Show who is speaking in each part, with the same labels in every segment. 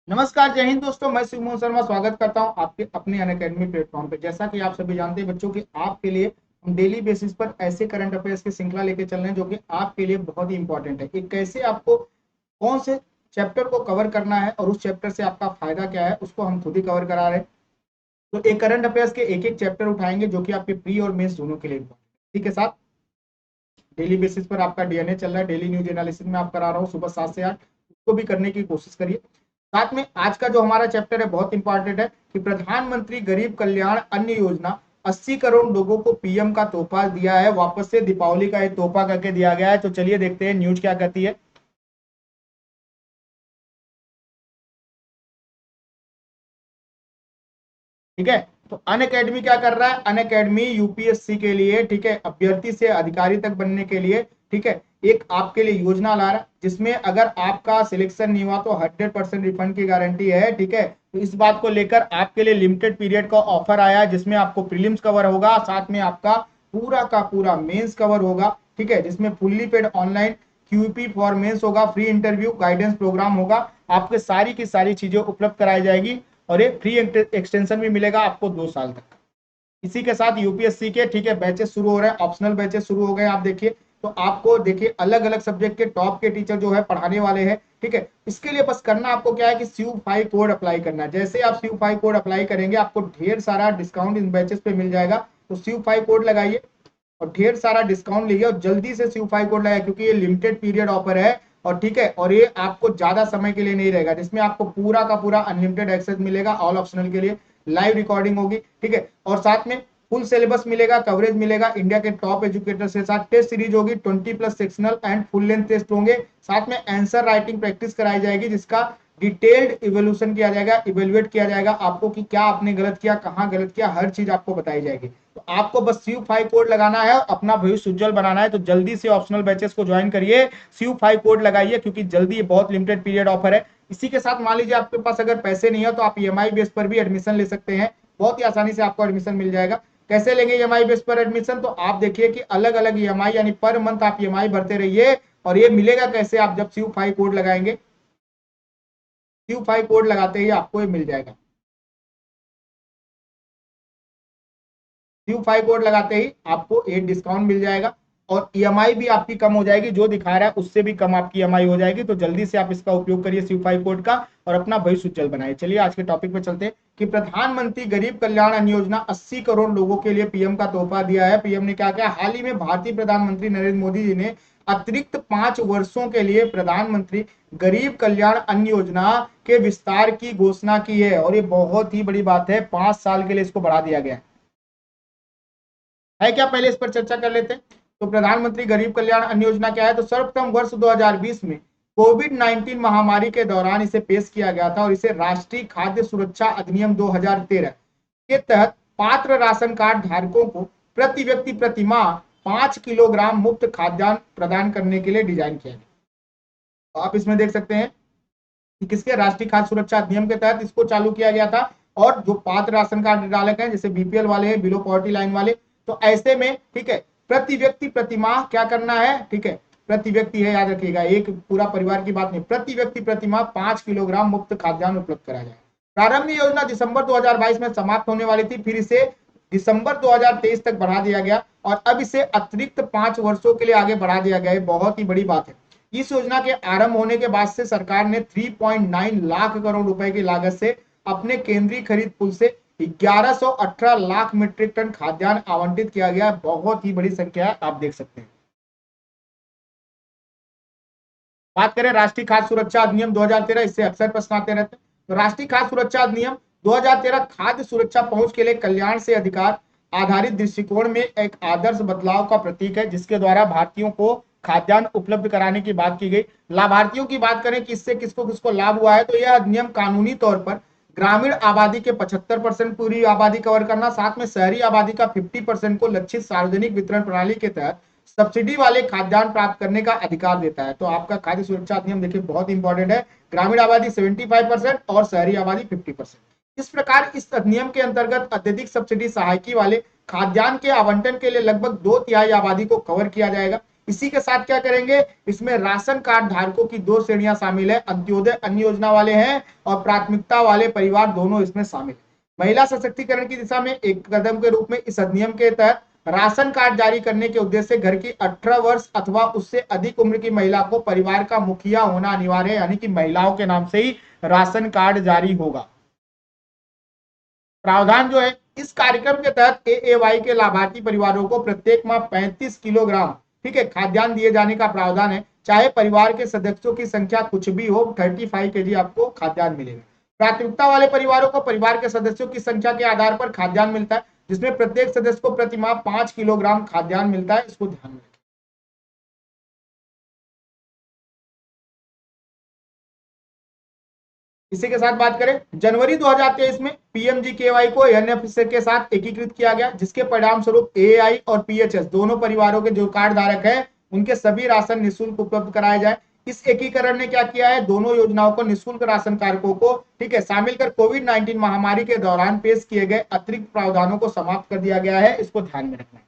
Speaker 1: नमस्कार, जय हिंद दोस्तों। मैं शिवमोहन शर्मा स्वागत करता हूं आपके अपने अनअकैडमी प्लेटफॉर्म पे। जैसा कि आप सभी जानते हैं बच्चों की आपके लिए हम डेली बेसिस पर ऐसे करंट अफेयर्स की श्रृंखला लेके चल रहे हैं जो कि आपके लिए बहुत ही इंपॉर्टेंट है कि कैसे आपको कौन से चैप्टर को कवर करना है और उस चैप्टर से आपका फायदा क्या है उसको हम खुद ही कवर करा रहे हैं। तो एक करंट अफेयर्स के एक एक चैप्टर उठाएंगे जो कि आपके प्री और मेंस दोनों के लिए important है। ठीक है, साथ डेली बेसिस पर आपका डीएनए चल रहा है, डेली न्यूज एनालिसिस में आप करा रहा हूँ सुबह 7 से 8, उसको भी करने की कोशिश करिए। साथ में आज का जो हमारा चैप्टर है बहुत इंपॉर्टेंट है कि प्रधानमंत्री गरीब कल्याण अन्न योजना 80 करोड़ लोगों को पीएम का तोहफा दिया है, वापस से दीपावली का एक तोहफा करके दिया गया है। तो चलिए देखते हैं न्यूज क्या कहती है। ठीक है, तो अन अकेडमी क्या कर रहा है, अन अकेडमी यूपीएससी के लिए, ठीक है, अभ्यर्थी से अधिकारी तक बनने के लिए, ठीक है, एक आपके लिए योजना ला रहा है जिसमें अगर आपका सिलेक्शन नहीं हुआ तो 100% रिफंड की गारंटी है। ठीक है, तो इस बात को लेकर आपके लिए लिमिटेड पीरियड का ऑफर आया है जिसमें आपको प्रीलिम्स कवर होगा, साथ में आपका पूरा का पूरा मेंस कवर होगा। ठीक है, जिसमें fully paid online QP for mains होगा, फ्री इंटरव्यू गाइडेंस प्रोग्राम होगा, आपके सारी की सारी चीजें उपलब्ध कराई जाएगी और एक फ्री एक्सटेंशन भी मिलेगा आपको 2 साल तक। इसी के साथ यूपीएससी के, ठीक है, बैचेस शुरू हो रहे हैं, ऑप्शनल बैचेस शुरू हो गए। आप देखिए तो आपको देखिए अलग अलग सब्जेक्ट के टॉप के टीचर जो है पढ़ाने वाले हैं। ठीक है, इसके लिए बस करना आपको क्या है कि CU5 कोड अप्लाई करना है। जैसे आप CU5 कोड अप्लाई करेंगे आपको ढेर सारा डिस्काउंट इन बैचेस पे मिल जाएगा। तो CU5 कोड लगाइए और ढेर सारा डिस्काउंट लीजिए और जल्दी से CU5 कोड लगाइए क्योंकि ये लिमिटेड पीरियड ऑफर है। और ठीक है, और ये आपको ज्यादा समय के लिए नहीं रहेगा, जिसमें आपको पूरा का पूरा अनलिमिटेड एक्सेस मिलेगा ऑल ऑप्शनल के लिए, लाइव रिकॉर्डिंग होगी। ठीक है, और साथ में फुल सिलेबस मिलेगा, कवरेज मिलेगा इंडिया के टॉप एजुकेटर्स के साथ, टेस्ट सीरीज होगी, 20+ sectional and full length test होंगे, साथ में आंसर राइटिंग प्रैक्टिस कराई जाएगी जिसका डिटेल्ड इवोल्यूशन किया जाएगा, इवेल्युएट किया जाएगा आपको कि क्या आपने गलत किया, कहां गलत किया, हर चीज आपको बताई जाएगी। तो आपको बस CU5 कोड लगाना है और अपना भविष्य उज्जवल बनाना है। तो जल्दी से ऑप्शनल बैचेस को ज्वाइन करिए, CU5 कोड लगाइए क्योंकि जल्दी बहुत लिमिटेड पीरियड ऑफर है। इसी के साथ मान लीजिए आपके पास अगर पैसे नहीं है तो आप EMI बेस पर भी एडमिशन ले सकते हैं, बहुत ही आसानी से आपको एडमिशन मिल जाएगा। कैसे लेंगे EMI बेस पर एडमिशन, तो आप देखिए कि अलग अलग EMI यानी पर मंथ आप EMI भरते रहिए। और ये मिलेगा कैसे, आप जब CU5 कोड लगाएंगे, CU5 कोड लगाते ही आपको ये मिल जाएगा। CU5 कोड लगाते ही आपको एक डिस्काउंट मिल जाएगा और EMI भी आपकी कम हो जाएगी, जो दिखा रहा है उससे भी कम आपकी EMI हो जाएगी। तो जल्दी से आप इसका उपयोग करिए CU5 कोड का और अपना भविष्य उज्जवल बनाइए। चलिए आज के टॉपिक पे चलते हैं कि प्रधानमंत्री गरीब कल्याण अन्न योजना 80 करोड़ लोगों के लिए पीएम का तोहफा दिया है। पीएम ने क्या किया, हाल ही में भारतीय प्रधानमंत्री नरेंद्र मोदी जी ने अतिरिक्त 5 वर्षों के लिए प्रधानमंत्री गरीब कल्याण अन्न योजना के विस्तार की घोषणा की है। और ये बहुत ही बड़ी बात है, 5 साल के लिए इसको बढ़ा दिया गया है क्या, पहले इस पर चर्चा कर लेते हैं। तो प्रधानमंत्री गरीब कल्याण अन्न योजना क्या है, तो सर्वप्रथम वर्ष 2020 में कोविड-19 महामारी के दौरान इसे पेश किया गया था और इसे राष्ट्रीय खाद्य सुरक्षा अधिनियम 2013 के तहत पात्र राशन कार्ड धारकों को प्रति व्यक्ति प्रति माह 5 किलोग्राम मुफ्त खाद्यान्न प्रदान करने के लिए डिजाइन किया गया। तो आप इसमें देख सकते हैं कि किसके, राष्ट्रीय खाद्य सुरक्षा अधिनियम के तहत इसको चालू किया गया था। और जो पात्र राशन कार्ड धारक हैं जैसे बीपीएल वाले हैं, बिलो पॉवर्टी लाइन वाले, तो ऐसे में ठीक है प्रति व्यक्ति प्रति माह क्या करना है, ठीक है, प्रति व्यक्ति है, याद रखिएगा, एक पूरा परिवार की बात नहीं, प्रति व्यक्ति प्रति माह 5 किलोग्राम मुफ्त खाद्यान्न उपलब्ध कराया जाए। प्रारंभ योजना दिसंबर 2022 में समाप्त होने वाली थी, फिर इसे दिसंबर 2023 तक बढ़ा दिया गया और अब इसे अतिरिक्त 5 वर्षों के लिए आगे बढ़ा दिया गया है। बहुत ही बड़ी बात है। इस योजना के आरंभ होने के बाद से सरकार ने 3.9 लाख करोड़ रुपए की लागत से अपने केंद्रीय खरीद पुल से 1118 लाख मीट्रिक टन खाद्यान्न आवंटित किया गया। बहुत ही बड़ी संख्या है, आप देख सकते हैं। बात करें राष्ट्रीय खाद्य सुरक्षा अधिनियम 2013, इससे अक्सर प्रश्न आते रहते हैं। तो राष्ट्रीय खाद्य सुरक्षा अधिनियम 2013 खाद्य सुरक्षा पहुंच के लिए कल्याण से अधिकार आधारित दृष्टिकोण में एक आदर्श बदलाव का प्रतीक है, जिसके द्वारा भारतीयों को खाद्यान्न उपलब्ध कराने की बात की गई। लाभार्थियों की बात करें कि इससे किसको किसको लाभ हुआ है, तो यह अधिनियम कानूनी तौर पर ग्रामीण आबादी के 75% पूरी आबादी कवर करना, साथ में शहरी आबादी का 50% को लक्षित सार्वजनिक वितरण प्रणाली के तहत सब्सिडी वाले खाद्यान्न प्राप्त करने का अधिकार देता है। तो आपका खाद्य सुरक्षा अधिनियम देखिए बहुत इंपॉर्टेंट है, ग्रामीण आबादी 75% और शहरी आबादी 50%। इस प्रकार इस अधिनियम के अंतर्गत अत्यधिक सब्सिडी सहायकी वाले खाद्यान्न के आवंटन के लिए लगभग 2/3 आबादी को कवर किया जाएगा। इसी के साथ क्या करेंगे, इसमें राशन कार्ड धारकों की 2 श्रेणियां शामिल है, अंत्योदय अन्य योजना वाले हैं और प्राथमिकता वाले परिवार दोनों इसमें शामिल है। महिला सशक्तिकरण की दिशा में एक कदम के रूप में इस अधिनियम के तहत राशन कार्ड जारी करने के उद्देश्य से घर की 18 वर्ष अथवा उससे अधिक उम्र की महिला को परिवार का मुखिया होना अनिवार्य है, यानी कि महिलाओं के नाम से ही राशन कार्ड जारी होगा। प्रावधान जो है, इस कार्यक्रम के तहत एएवाई के लाभार्थी परिवारों को प्रत्येक माह 35 किलोग्राम, ठीक है, खाद्यान्न दिए जाने का प्रावधान है, चाहे परिवार के सदस्यों की संख्या कुछ भी हो, 35 केजी आपको खाद्यान्न मिलेगा। प्राथमिकता वाले परिवारों को परिवार के सदस्यों की संख्या के आधार पर खाद्यान्न मिलता है, जिसमें प्रत्येक सदस्य को प्रति माह 5 किलोग्राम खाद्यान्न मिलता है, इसको ध्यान में रखें। इसी के साथ बात करें, जनवरी 2023 में पीएमजीकेवाई को एनएफएसए के साथ एकीकृत किया गया, जिसके परिणाम स्वरूप एआई और पीएचएस दोनों परिवारों के जो कार्ड धारक है उनके सभी राशन निःशुल्क उपलब्ध कराए जाए। इस एकीकरण ने क्या किया है, दोनों योजनाओं को निःशुल्क राशन कार्डों को, ठीक है, शामिल कर कोविड-19 महामारी के दौरान पेश किए गए अतिरिक्त प्रावधानों को समाप्त कर दिया गया है, इसको ध्यान में रखना है।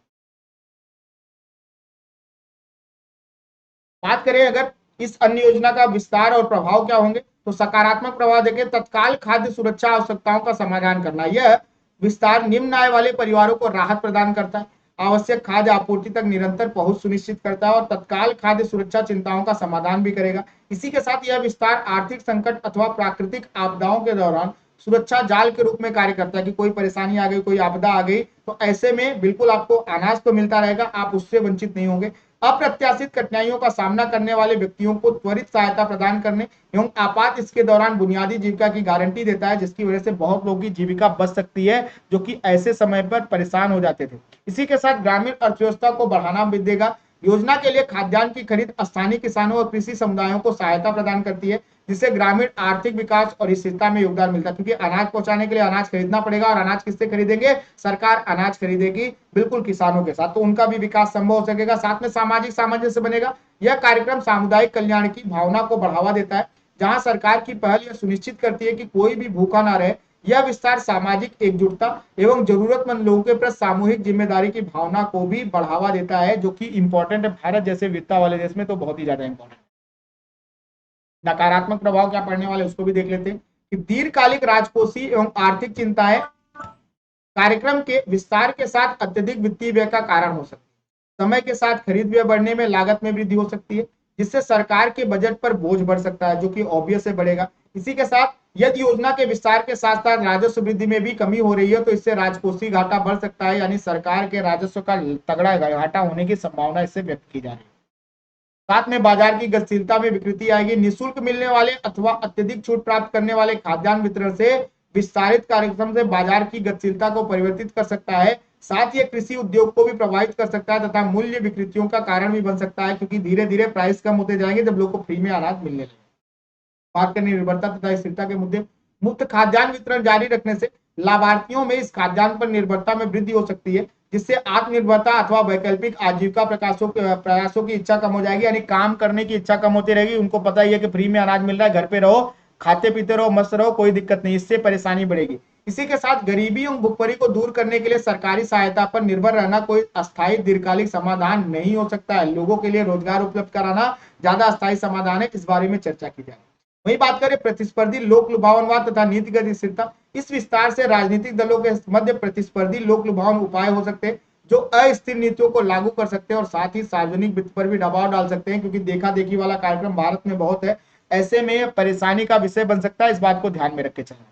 Speaker 1: बात करें अगर इस अन्य योजना का विस्तार और प्रभाव क्या होंगे, तो सकारात्मक प्रभाव देखें, तत्काल खाद्य सुरक्षा आवश्यकताओं का समाधान करना। यह विस्तार निम्न आय वाले परिवारों को राहत प्रदान करता है, आवश्यक खाद्य आपूर्ति तक निरंतर पहुंच सुनिश्चित करता है और तत्काल खाद्य सुरक्षा चिंताओं का समाधान भी करेगा। इसी के साथ यह विस्तार आर्थिक संकट अथवा प्राकृतिक आपदाओं के दौरान सुरक्षा जाल के रूप में कार्य करता है कि कोई परेशानी आ गई, कोई आपदा आ गई, तो ऐसे में बिल्कुल आपको अनाज तो मिलता रहेगा, आप उससे वंचित नहीं होंगे। अप्रत्याशित कठिनाइयों का सामना करने वाले व्यक्तियों को त्वरित सहायता प्रदान करने एवं आपात इसके दौरान बुनियादी जीविका की गारंटी देता है, जिसकी वजह से बहुत लोगों की जीविका बच सकती है जो कि ऐसे समय पर परेशान हो जाते थे। इसी के साथ ग्रामीण अर्थव्यवस्था को बढ़ावा भी देगा। योजना के लिए खाद्यान्न की खरीद स्थानीय किसानों और कृषि समुदायों को सहायता प्रदान करती है, जिससे ग्रामीण आर्थिक विकास और स्थिरता में योगदान मिलता है, क्योंकि अनाज पहुंचाने के लिए अनाज खरीदना पड़ेगा और अनाज किससे खरीदेंगे, सरकार अनाज खरीदेगी बिल्कुल किसानों के साथ, तो उनका भी विकास संभव हो सकेगा। साथ में सामाजिक सामंजस्य बनेगा। यह कार्यक्रम सामुदायिक कल्याण की भावना को बढ़ावा देता है, जहां सरकार की पहल यह सुनिश्चित करती है कि कोई भी भूखा ना रहे। यह विस्तार सामाजिक एकजुटता एवं जरूरतमंद लोगों के प्रति सामूहिक जिम्मेदारी की भावना को भी बढ़ावा देता है, जो कि इंपॉर्टेंट है भारत जैसे विविधता वाले देश में, तो बहुत ही ज्यादा इंपॉर्टेंट। नकारात्मक प्रभाव क्या पड़ने वाले उसको भी देख लेते हैं कि दीर्घकालिक राजकोषीय एवं आर्थिक चिंताएं कार्यक्रम के विस्तार के साथ अत्यधिक वित्तीय व्यय का कारण हो सकती है। समय के साथ खरीद व्यय बढ़ने में लागत में वृद्धि हो सकती है, जिससे सरकार के बजट पर बोझ बढ़ सकता है, जो कि ऑब्वियस से बढ़ेगा। इसी के साथ यदि योजना के विस्तार के साथ साथ राजस्व वृद्धि में भी कमी हो रही है, तो इससे राजकोषीय घाटा बढ़ सकता है, यानी सरकार के राजस्व का तगड़ा घाटा होने की संभावना इससे व्यक्त की जा रही है। साथ में बाजार की गतिशीलता में विकृति आएगी। निःशुल्क मिलने वाले अथवा अत्यधिक छूट प्राप्त करने वाले खाद्यान्न वितरण से विस्तारित कार्यक्रम से बाजार की गतिशीलता को परिवर्तित कर सकता है। साथ ही कृषि उद्योग को भी प्रभावित कर सकता है तथा मूल्य विकृतियों का कारण भी बन सकता है, क्योंकि धीरे धीरे प्राइस कम होते जाएंगे जब लोग को फ्री में अनाज मिलने लगे। बात करें निर्भरता तथा स्थिरता के मुद्दे, मुफ्त खाद्यान्न वितरण जारी रखने से लाभार्थियों में इस खाद्यान्न पर निर्भरता में वृद्धि हो सकती है, जिससे आत्मनिर्भरता अथवा वैकल्पिक आजीविका प्रयासों की इच्छा कम हो जाएगी, यानी काम करने की इच्छा कम होती रहेगी। उनको पता ही है कि फ्री में अनाज मिल रहा है, घर पे रहो, खाते पीते रहो, मस्त रहो, कोई दिक्कत नहीं, इससे परेशानी बढ़ेगी। इसी के साथ गरीबी एवं भुखमरी को दूर करने के लिए सरकारी सहायता पर निर्भर रहना कोई अस्थायी दीर्घकालिक समाधान नहीं हो सकता है। लोगों के लिए रोजगार उपलब्ध कराना ज्यादा अस्थायी समाधान है, इस बारे में चर्चा की जाए। वही बात करें प्रतिस्पर्धी लोक लुभावनवाद तथा नीतिगत स्थिरता, इस विस्तार से राजनीतिक दलों के मध्य प्रतिस्पर्धी लोक लुभावन उपाय हो सकते हैं, जो अस्थिर नीतियों को लागू कर सकते हैं और साथ ही सार्वजनिक वित्त पर भी दबाव डाल सकते हैं, क्योंकि देखा देखी वाला कार्यक्रम भारत में बहुत है, ऐसे में परेशानी का विषय बन सकता है। इस बात को ध्यान में रख के चलना।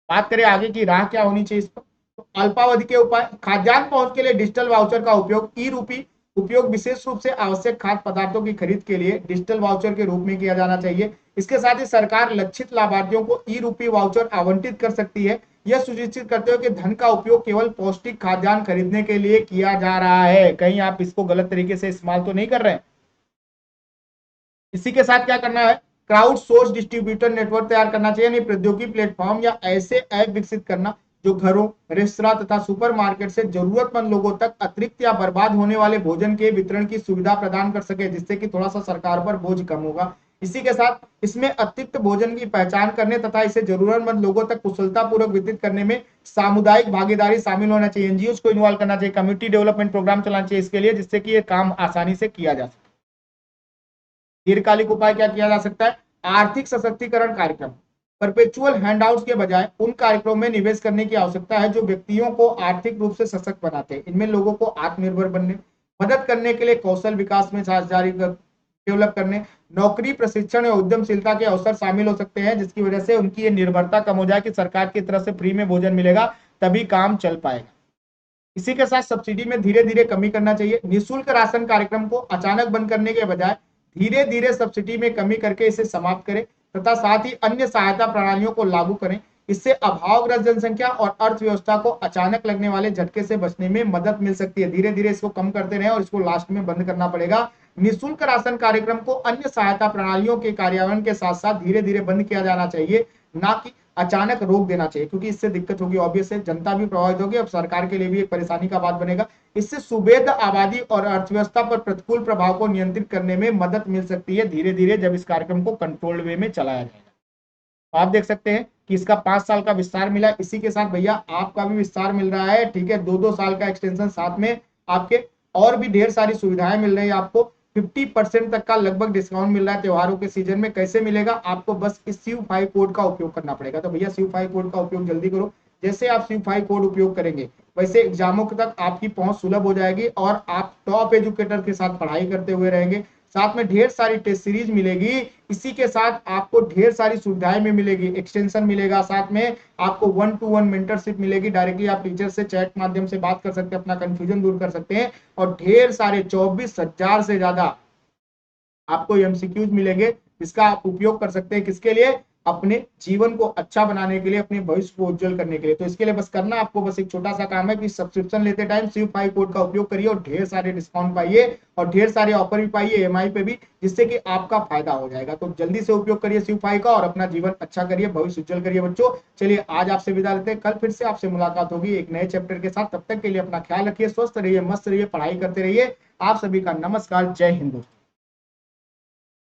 Speaker 1: बात करें आगे की राह क्या होनी चाहिए इस पर, तो अल्पावधि के उपाय, खाद्यान्न पहुंच के लिए डिजिटल वाउचर का उपयोग, ई रूपी उपयोग विशेष रूप से आवश्यक खाद्य पदार्थों की खरीद के लिए डिजिटल वाउचर के रूप में किया जाना चाहिए। इसके साथ ही सरकार लक्षित लाभार्थियों को ई रूपी वाउचर आवंटित कर सकती है, यह सुनिश्चित करते हुए कि धन का उपयोग केवल पौष्टिक खाद्यान्न खरीदने के लिए किया जा रहा है, कहीं आप इसको गलत तरीके से इस्तेमाल तो नहीं कर रहे हैं। इसी के साथ क्या करना है, क्राउड सोर्स डिस्ट्रीब्यूटर नेटवर्क तैयार करना चाहिए, यानी प्रौद्योगिकी प्लेटफॉर्म या ऐसे ऐप विकसित करना जो घरों, रेस्तरां तथा सुपरमार्केट से जरूरतमंद लोगों तक अतिरिक्त या बर्बाद होने वाले भोजन के वितरण की सुविधा प्रदान कर सके, जिससे कि थोड़ा सा सरकार पर बोझ कम होगा। इसी के साथ इसमें अतिरिक्त भोजन की पहचान करने तथा इसे जरूरतमंद लोगों तक कुशलतापूर्वक वितरित करने में सामुदायिक भागीदारी शामिल होना चाहिए, एनजीओ को इन्वॉल्व करना चाहिए, कम्युनिटी डेवलपमेंट प्रोग्राम चलाना चाहिए इसके लिए, जिससे कि ये काम आसानी से किया जा सके। दीर्घकालिक उपाय क्या किया जा सकता है? आर्थिक सशक्तिकरण कार्यक्रम। परपेचुअल हैंडआउट्स के बजाय उन कार्यक्रमों में निवेश करने की आवश्यकता है जो व्यक्तियों को आर्थिक रूप से सशक्त बनाते हैं। इनमें लोगों को आत्मनिर्भर बनने, मदद करने के लिए कौशल विकास में साझेदारी डेवलप करने, नौकरी प्रशिक्षण और उद्यमशीलता के अवसर शामिल हो सकते हैं, जिसकी वजह से उनकी ये निर्भरता कम हो जाए कि सरकार की तरफ से फ्री में भोजन मिलेगा तभी काम चल पाएगा। इसी के साथ सब्सिडी में धीरे धीरे कमी करना चाहिए। निःशुल्क राशन कार्यक्रम को अचानक बंद करने के बजाय धीरे धीरे सब्सिडी में कमी करके इसे समाप्त करें तथा साथ ही अन्य सहायता प्रणालियों को लागू करें। इससे अभावग्रस्त जनसंख्या और अर्थव्यवस्था को अचानक लगने वाले झटके से बचने में मदद मिल सकती है। धीरे धीरे इसको कम करते रहें और इसको लास्ट में बंद करना पड़ेगा। निःशुल्क राशन कार्यक्रम को अन्य सहायता प्रणालियों के कार्यान्वयन के साथ साथ धीरे धीरे बंद किया जाना चाहिए, ना कि अचानक रोक देना चाहिए, क्योंकि इससे दिक्कत होगी, ऑब्वियस है, जनता भी प्रभावित होगी, अब सरकार के लिए भी एक परेशानी का बात बनेगा। इससे सुबेद आबादी और अर्थव्यवस्था पर प्रतिकूल प्रभाव को नियंत्रित करने में मदद मिल सकती है धीरे धीरे, जब इस कार्यक्रम को कंट्रोल्ड वे में चलाया जाएगा। आप देख सकते हैं कि इसका 5 साल का विस्तार मिला। इसी के साथ भैया आपका भी विस्तार मिल रहा है, ठीक है, 2-2 साल का एक्सटेंशन, साथ में आपके और भी ढेर सारी सुविधाएं मिल रही है। आपको 50% तक का लगभग डिस्काउंट मिल रहा है त्योहारों के सीजन में। कैसे मिलेगा? आपको बस इस CU5 कोड का उपयोग करना पड़ेगा। तो भैया CU5 कोड का उपयोग जल्दी करो। जैसे आप CU5 कोड उपयोग करेंगे वैसे एग्जामों तक आपकी पहुंच सुलभ हो जाएगी और आप टॉप एजुकेटर के साथ पढ़ाई करते हुए रहेंगे। साथ में ढेर सारी टेस्ट सीरीज मिलेगी। इसी के साथ आपको ढेर सारी सुविधाएं में मिलेगी, एक्सटेंशन मिलेगा, साथ में आपको 1-to-1 मेंटरशिप मिलेगी। डायरेक्टली आप टीचर से चैट माध्यम से बात कर सकते हैं, अपना कंफ्यूजन दूर कर सकते हैं और ढेर सारे 24,000 से ज्यादा आपको एमसीक्यूज मिलेंगे, जिसका आप उपयोग कर सकते हैं। किसके लिए? अपने जीवन को अच्छा बनाने के लिए, अपने भविष्य को उज्जवल करने के लिए। तो इसके लिए बस करना आपको बस एक छोटा सा काम है कि सब्सक्रिप्शन लेते टाइम CU5 कोड का उपयोग करिए और ढेर सारे डिस्काउंट पाइए और ढेर सारे ऑफर भी पाइए EMI पे भी, जिससे कि आपका फायदा हो जाएगा। तो जल्दी से उपयोग करिए CU5 का और अपना जीवन अच्छा करिए, भविष्य उज्जवल करिए बच्चों। चलिए आज आपसे विदा लेते हैं, कल फिर से आपसे मुलाकात होगी एक नए चैप्टर के साथ। तब तक के लिए अपना ख्याल रखिए, स्वस्थ रहिए, मस्त रहिए, पढ़ाई करते रहिए। आप सभी का नमस्कार, जय हिंद।